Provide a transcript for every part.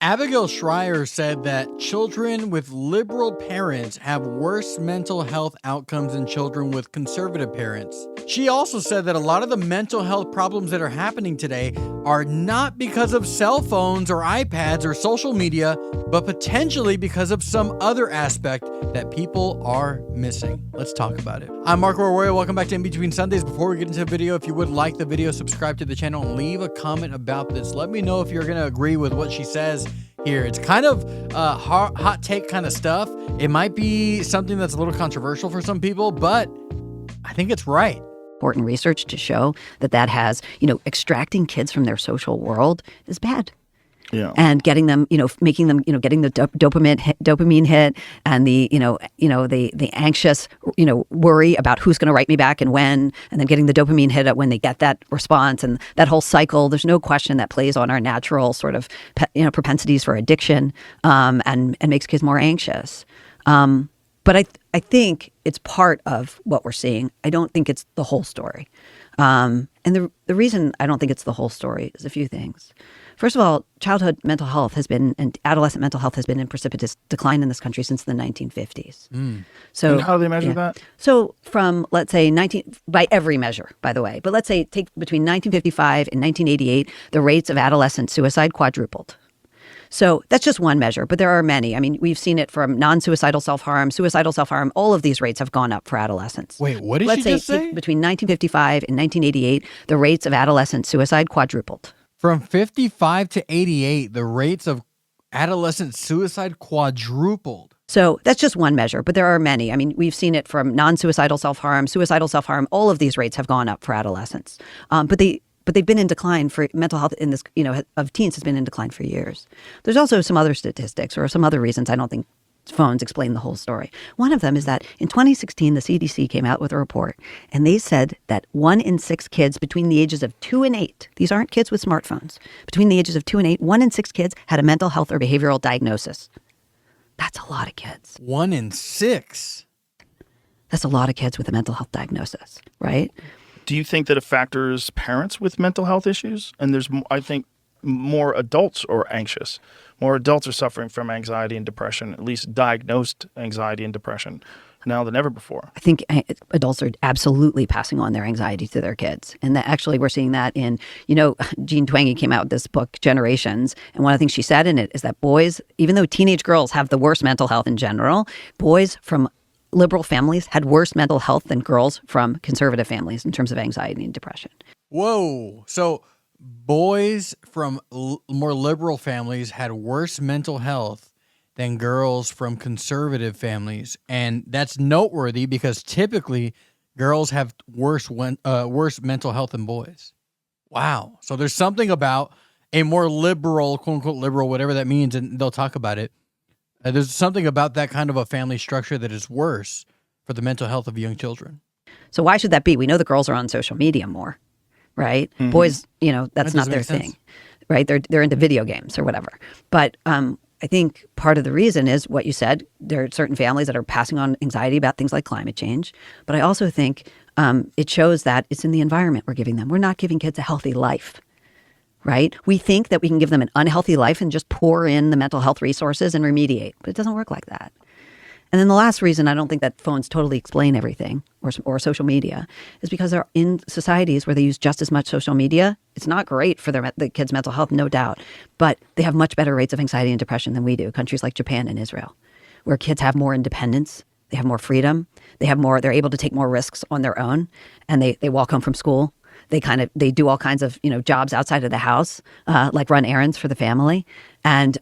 Abigail Shrier said that children with liberal parents have worse mental health outcomes than children with conservative parents. She also said that a lot of the mental health problems that are happening today are not because of cell phones or iPads or social media, but potentially because of some other aspect that people are missing. Let's talk about it. I'm Marco Arroyo. Welcome back to In Between Sundays. Before we get into the video, if you would like the video, subscribe to the channel and leave a comment about this. Let me know if you're going to agree with what she says here. It's kind of hot take kind of stuff. It might be something that's a little controversial for some people, but I think it's right. Important research to show that has, extracting kids from their social world is bad. Yeah. And getting them, making them, getting the dopamine hit and the anxious, worry about who's going to write me back and when, and then getting the dopamine hit when they get that response and that whole cycle. There's no question that plays on our natural sort of, propensities for addiction, and makes kids more anxious. But I think it's part of what we're seeing. I don't think it's the whole story. And the reason I don't think it's the whole story is a few things. First of all, childhood mental health and adolescent mental health has been in precipitous decline in this country since the 1950s. So, and how do they measure that? So from, let's say, by every measure, by the way, but let's say take between 1955 and 1988, the rates of adolescent suicide quadrupled. So that's just one measure, but there are many. I mean, we've seen it from non-suicidal self-harm, suicidal self-harm. All of these rates have gone up for adolescents. Wait, what did she just say? Between 1955 and 1988, the rates of adolescent suicide quadrupled. From 55 to 88, the rates of adolescent suicide quadrupled. So that's just one measure, but there are many. I mean, we've seen it from non-suicidal self-harm, suicidal self-harm. All of these rates have gone up for adolescents. But they've been in decline for mental health in this, of teens has been in decline for years. There's also some other statistics or some other reasons I don't think phones explain the whole story. One of them is that in 2016, the CDC came out with a report, and they said that 1 in 6 kids between the ages of 2 and 8, these aren't kids with smartphones, between the ages of 2 and 8, 1 in 6 kids had a mental health or behavioral diagnosis. That's a lot of kids. 1 in 6? That's a lot of kids with a mental health diagnosis, right? Do you think that it factors parents with mental health issues? And there's, I think, more adults are anxious. More adults are suffering from anxiety and depression, at least diagnosed anxiety and depression, now than ever before. I think adults are absolutely passing on their anxiety to their kids. And that actually we're seeing that in, Jean Twenge came out with this book, Generations. And one of the things she said in it is that boys, even though teenage girls have the worst mental health in general, boys from liberal families had worse mental health than girls from conservative families in terms of anxiety and depression. Whoa. So boys from more liberal families had worse mental health than girls from conservative families. And that's noteworthy because typically girls have worse mental health than boys. Wow. So there's something about a more liberal, quote unquote liberal, whatever that means, and they'll talk about it. There's something about that kind of a family structure that is worse for the mental health of young children. So why should that be? We know the girls are on social media more, right? Mm-hmm. Boys, that's not their thing, right? They're into video games or whatever. But I think part of the reason is what you said. There are certain families that are passing on anxiety about things like climate change. But I also think it shows that it's in the environment we're giving them. We're not giving kids a healthy life. Right? We think that we can give them an unhealthy life and just pour in the mental health resources and remediate, but it doesn't work like that. And then the last reason I don't think that phones totally explain everything or social media is because they're in societies where they use just as much social media. It's not great for the kids' mental health, no doubt, but they have much better rates of anxiety and depression than we do. Countries like Japan and Israel, where kids have more independence, they have more freedom, they're able to take more risks on their own, and they walk home from school. They do all kinds of, jobs outside of the house, like run errands for the family. And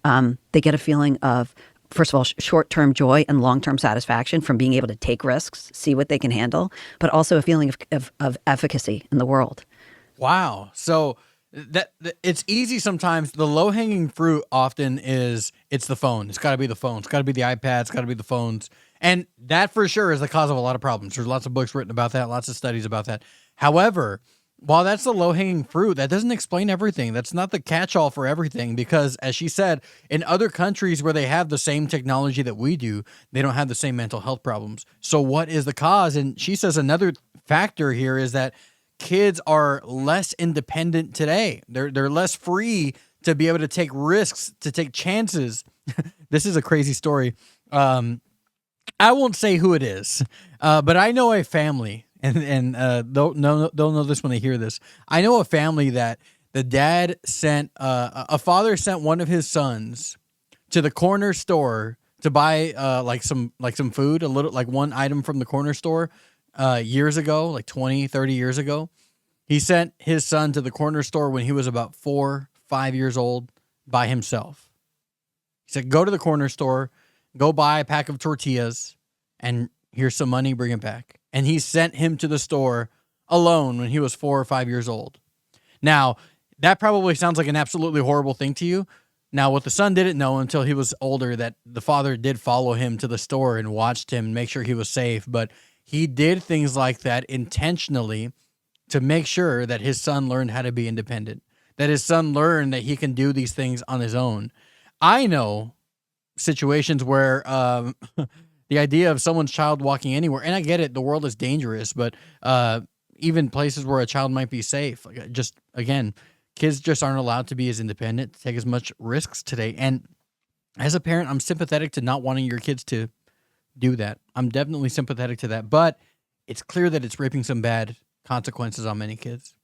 they get a feeling of, first of all, short-term joy and long-term satisfaction from being able to take risks, see what they can handle, but also a feeling of efficacy in the world. Wow. So that it's easy sometimes. The low-hanging fruit often is it's the phone. It's got to be the phone. It's got to be the iPad. It's got to be the phones. And that for sure is the cause of a lot of problems. There's lots of books written about that, lots of studies about that. However, while that's the low-hanging fruit, that doesn't explain everything. That's not the catch-all for everything because, as she said, in other countries where they have the same technology that we do, they don't have the same mental health problems. So what is the cause? And she says another factor here is that kids are less independent today. They're less free to be able to take risks, to take chances. This is a crazy story. I won't say who it is, but I know a family, and don't know this when they hear this. I know a family that the dad sent, a father sent one of his sons to the corner store to buy like some food, a little, like one item from the corner store years ago, like 20, 30 years ago. He sent his son to the corner store when he was about 4, 5 years old by himself. He said, go to the corner store, go buy a pack of tortillas, and here's some money, bring it back. And he sent him to the store alone when he was 4 or 5 years old. Now, that probably sounds like an absolutely horrible thing to you. Now, what the son didn't know until he was older, that the father did follow him to the store and watched him, make sure he was safe. But he did things like that intentionally to make sure that his son learned how to be independent, that his son learned that he can do these things on his own. I know situations where the idea of someone's child walking anywhere, and I get it, the world is dangerous, but even places where a child might be safe, like, just, again, kids just aren't allowed to be as independent, to take as much risks today. And as a parent, I'm sympathetic to not wanting your kids to do that. I'm definitely sympathetic to that, but it's clear that it's reaping some bad consequences on many kids.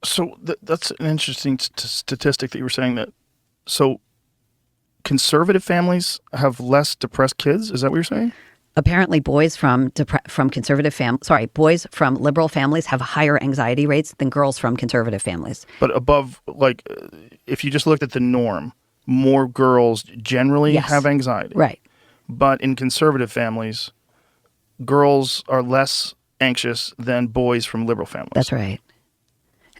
So that's an interesting statistic that you were saying that. So conservative families have less depressed kids. Is that what you're saying? Apparently, boys from boys from liberal families have higher anxiety rates than girls from conservative families. But above, like, if you just looked at the norm, more girls generally have anxiety. Right. But in conservative families, girls are less anxious than boys from liberal families. That's right.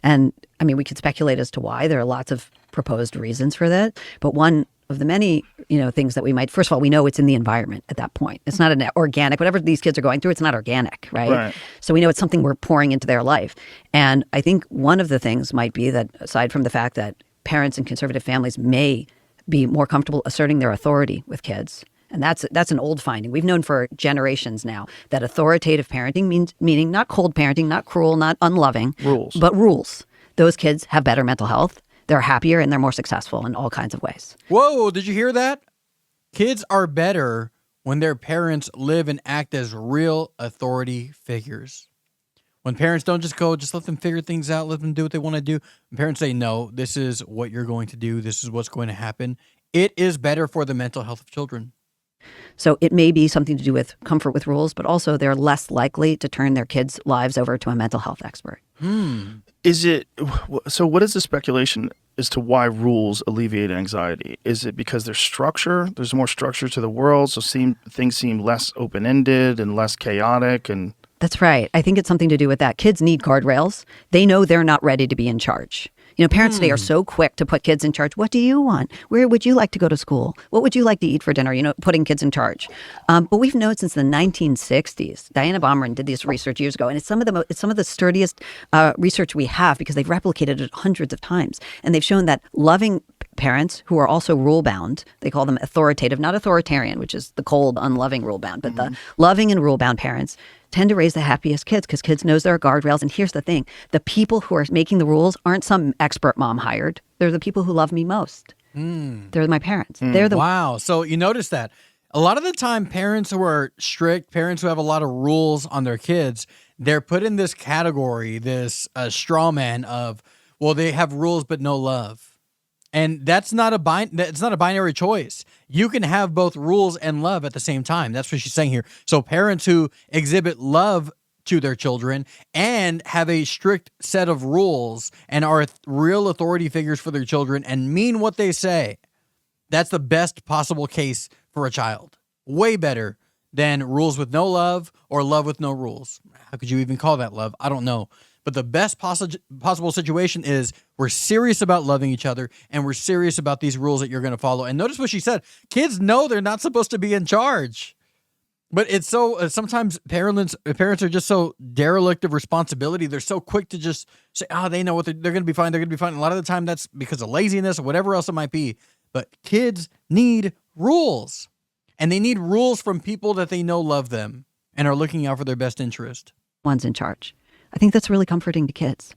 And I mean, we could speculate as to why. There are lots of proposed reasons for that. But one of the many, things that we might, first of all, we know it's in the environment at that point. It's not an organic, whatever these kids are going through, it's not organic, right? So we know it's something we're pouring into their life. And I think one of the things might be that, aside from the fact that parents in conservative families may be more comfortable asserting their authority with kids, and that's an old finding. We've known for generations now that authoritative parenting meaning not cold parenting, not cruel, not unloving, but rules. Those kids have better mental health. They're happier and they're more successful in all kinds of ways. Whoa, did you hear that? Kids are better when their parents live and act as real authority figures. When parents don't just let them figure things out, let them do what they want to do. When parents say, no, this is what you're going to do, this is what's going to happen, it is better for the mental health of children. So it may be something to do with comfort with rules, but also they're less likely to turn their kids' lives over to a mental health expert. Is it, so what is the speculation as to why rules alleviate anxiety? Is it because there's more structure to the world, so things seem less open-ended and less chaotic? And that's right. I think it's something to do with that. Kids need guardrails. They know they're not ready to be in charge. Parents today are so quick to put kids in charge. What do you want? Where would you like to go to school? What would you like to eat for dinner? Putting kids in charge. But we've known since the 1960s. Diana Baumrind did this research years ago, and it's some of the sturdiest research we have because they've replicated it hundreds of times, and they've shown that loving parents who are also rule-bound, they call them authoritative, not authoritarian, which is the cold, unloving rule-bound, but the loving and rule-bound parents tend to raise the happiest kids because kids knows there are guardrails. And here's the thing. The people who are making the rules aren't some expert mom hired. They're the people who love me most. They're my parents. They're the Wow. So you notice that a lot of the time parents who are strict, parents who have a lot of rules on their kids, they're put in this category, this straw man of, well, they have rules but no love. And that's not a binary choice. You can have both rules and love at the same time. That's what she's saying here. So parents who exhibit love to their children and have a strict set of rules and are real authority figures for their children and mean what they say, that's the best possible case for a child. Way better than rules with no love or love with no rules. How could you even call that love? I don't know. But the best possible situation is we're serious about loving each other and we're serious about these rules that you're going to follow. And notice what she said. Kids know they're not supposed to be in charge. But it's so sometimes parents are just so derelict of responsibility. They're so quick to just say, they know what they're going to be fine. They're going to be fine. A lot of the time that's because of laziness or whatever else it might be. But kids need rules. And they need rules from people that they know love them and are looking out for their best interest. One's in charge. I think that's really comforting to kids.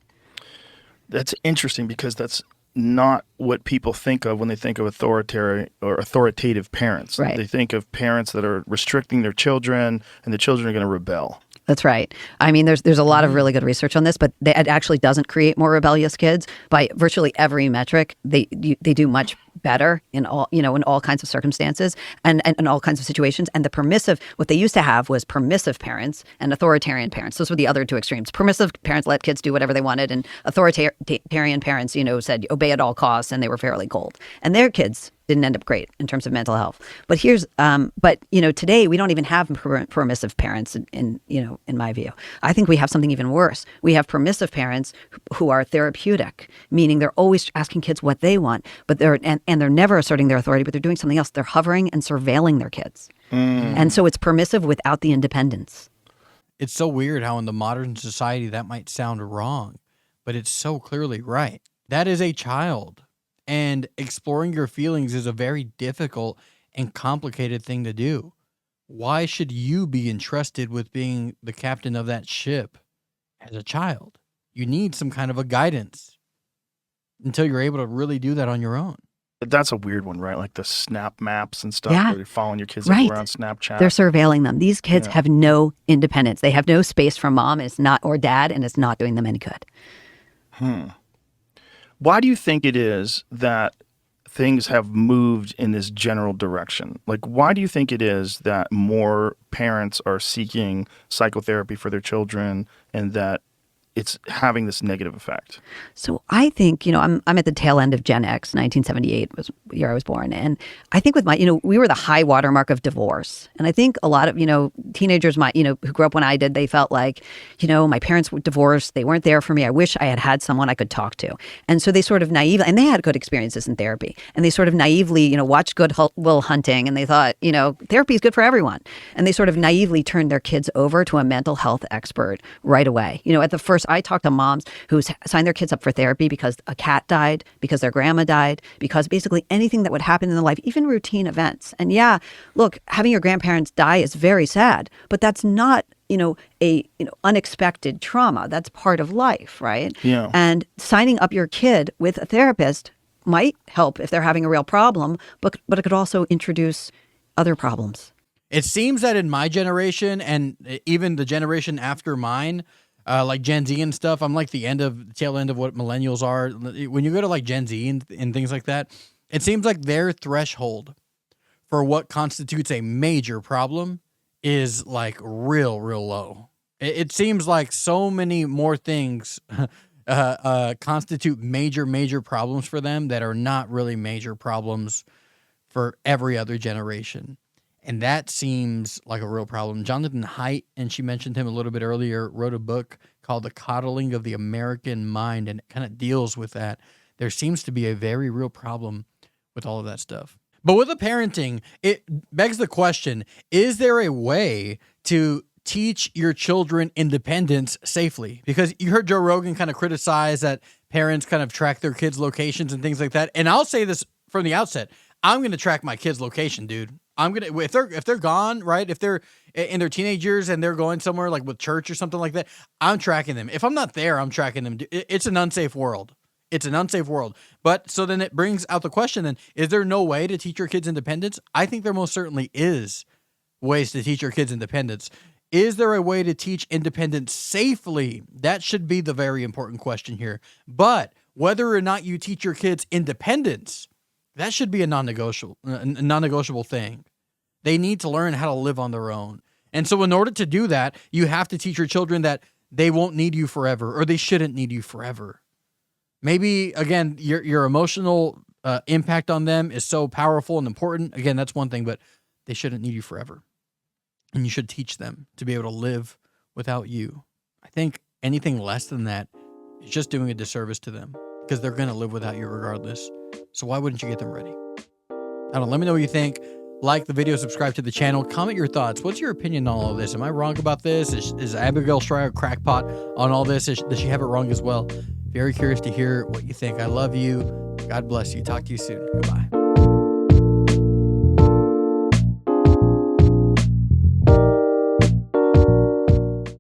That's interesting because that's not what people think of when they think of authoritarian or authoritative parents. Right. They think of parents that are restricting their children, and the children are going to rebel. That's right. I mean, there's a lot of really good research on this, but it actually doesn't create more rebellious kids. By virtually every metric, they do much better in all kinds of circumstances and all kinds of situations. And the permissive, what they used to have was permissive parents and authoritarian parents. Those were the other two extremes. Permissive parents let kids do whatever they wanted, and authoritarian parents, said obey at all costs, and they were fairly cold. And their kids didn't end up great in terms of mental health. But today we don't even have permissive parents in my view. I think we have something even worse. We have permissive parents who are therapeutic, meaning they're always asking kids what they want, but they're never asserting their authority, but they're doing something else. They're hovering and surveilling their kids. And so it's permissive without the independence. It's so weird how in the modern society that might sound wrong, but it's so clearly right. That is a child. And exploring your feelings is a very difficult and complicated thing to do. Why should you be entrusted with being the captain of that ship as a child? You need some kind of a guidance until you're able to really do that on your own. That's a weird one, right? Like the snap maps and stuff, Yeah. where you're following your kids Right. around Snapchat. They're surveilling them. These kids have no independence. They have no space from mom or dad, and it's not doing them any good. Why do you think it is that things have moved in this general direction? Like, why do you think it is that more parents are seeking psychotherapy for their children and that it's having this negative effect? So I think, I'm at the tail end of Gen X. 1978 was the year I was born. And I think with we were the high watermark of divorce. And I think a lot of, teenagers, who grew up when I did, they felt like, my parents were divorced. They weren't there for me. I wish I had someone I could talk to. And so they sort of naively, and they had good experiences in therapy. And they sort of naively, watched Good Will Hunting. And they thought, therapy is good for everyone. And they sort of naively turned their kids over to a mental health expert right away. At the first, I talked to moms who signed their kids up for therapy because a cat died, because their grandma died, because basically anything that would happen in their life, even routine events. And yeah, look, having your grandparents die is very sad, but that's not, unexpected trauma. That's part of life, right? Yeah. And signing up your kid with a therapist might help if they're having a real problem, but it could also introduce other problems. It seems that in my generation and even the generation after mine, like Gen Z and stuff, I'm like the tail end of what millennials are. When you go to like Gen Z and things like that, it seems like their threshold for what constitutes a major problem is like real low. It seems like so many more things constitute major problems for them that are not really major problems for every other generation. And that seems like a real problem. Jonathan Haidt, and she mentioned him a little bit earlier, wrote a book called The Coddling of the American Mind, and it kind of deals with that. There seems to be a very real problem with all of that stuff. But with the parenting, it begs the question, is there a way to teach your children independence safely? Because you heard Joe Rogan kind of criticize that parents kind of track their kids' locations and things like that. And I'll say this from the outset, I'm going to track my kids' location, dude. I'm gonna if they're gone, right? If they're in their teenage years and they're going somewhere like with church or something like that, I'm tracking them. If I'm not there, I'm tracking them. It's an unsafe world. It's an unsafe world. But so then it brings out the question: then is there no way to teach your kids independence? I think there most certainly is ways to teach your kids independence. Is there a way to teach independence safely? That should be the very important question here. But whether or not you teach your kids independence, that should be a non-negotiable thing. They need to learn how to live on their own. And so in order to do that, you have to teach your children that they won't need you forever, or they shouldn't need you forever. Maybe, again, your emotional impact on them is so powerful and important. Again, that's one thing, but they shouldn't need you forever. And you should teach them to be able to live without you. I think anything less than that is just doing a disservice to them, because they're going to live without you regardless. So why wouldn't you get them ready? I don't know. Let me know what you think. Like the video, subscribe to the channel, comment your thoughts. What's your opinion on all of this? Am I wrong about this? Is Abigail Shrier crackpot on all this? Does she have it wrong as well? Very curious to hear what you think. I love you. God bless you. Talk to you soon. Goodbye.